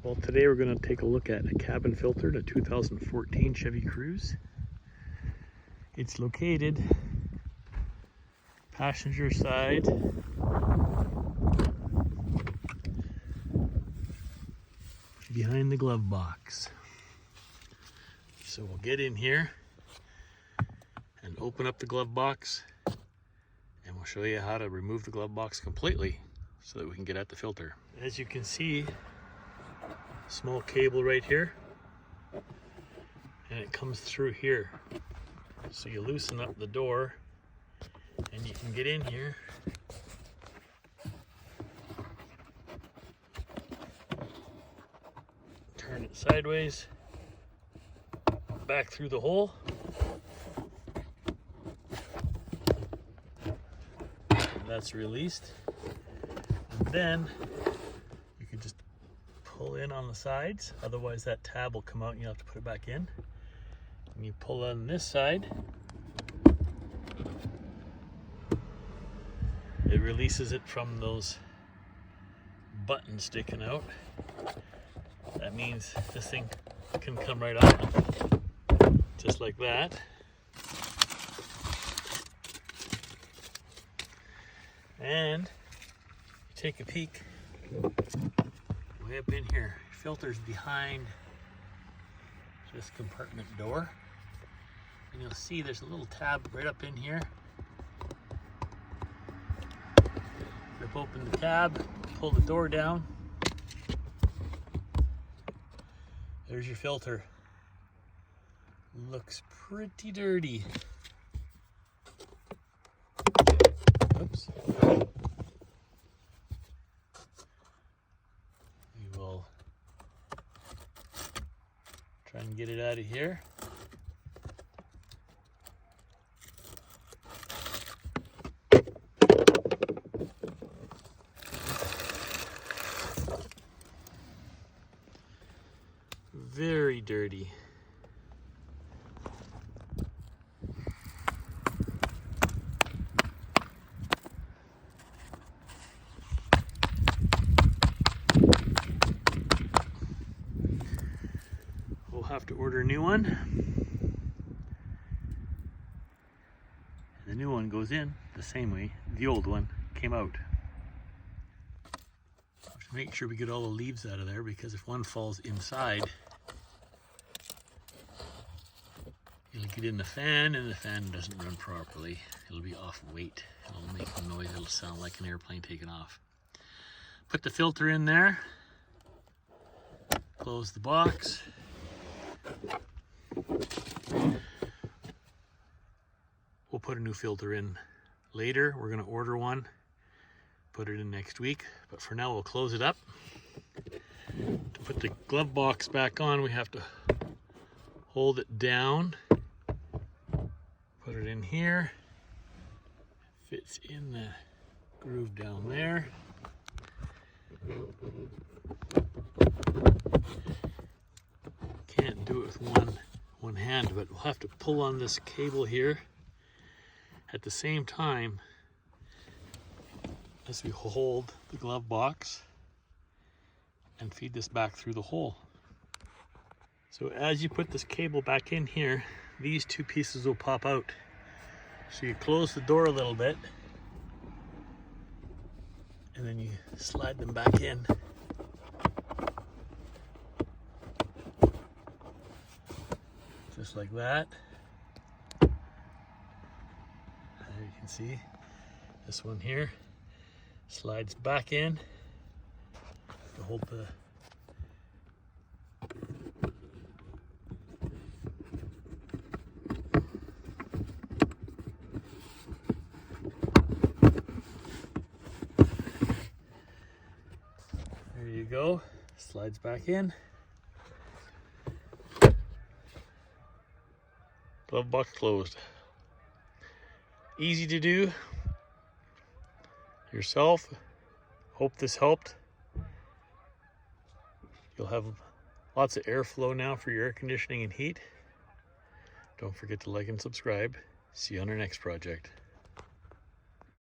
Well, today we're going to take a look at a cabin filter in a 2014 Chevy Cruze. It's located passenger side behind the glove box. So we'll get in here and open up the glove box, and we'll show you how to remove the glove box completely so that we can get at the filter. As you can see, small cable right here, and it comes through here. So you loosen up the door and you can get in here. Turn it sideways, back through the hole. And that's released. And then you can just pull in on the sides, otherwise that tab will come out and you have to put it back in. And you pull on this side, it releases it from those buttons sticking out. That means this thing can come right off, just like that. And you take a peek way up in here. Filter's behind this compartment door, and you'll see there's a little tab right up in here. Rip open the tab, pull the door down. There's your filter. Looks pretty dirty. Oops. We will try and get it out of here. Very dirty. We'll have to order a new one. The new one goes in the same way the old one came out. Have to make sure we get all the leaves out of there, because if one falls inside, it'll get in the fan, and the fan doesn't run properly. It'll be off weight. It'll make a noise. It'll sound like an airplane taking off. Put the filter in there. Close the box. We'll put a new filter in later. We're going to order one, put it in next week. But for now, we'll close it up. To put the glove box back on, we have to hold it down. Put it in here. Fits in the groove down there. Can't do it with one hand, but we'll have to pull on this cable here at the same time as we hold the glove box and feed this back through the hole. So as you put this cable back in here, these two pieces will pop out. So you close the door a little bit, and then you slide them back in. Just like that. There you can see this one here slides back in to hold the there you go, slides back in. Glove box closed. Easy to do yourself. Hope this helped. You'll have lots of airflow now for your air conditioning and heat. Don't forget to like and subscribe. See you on our next project.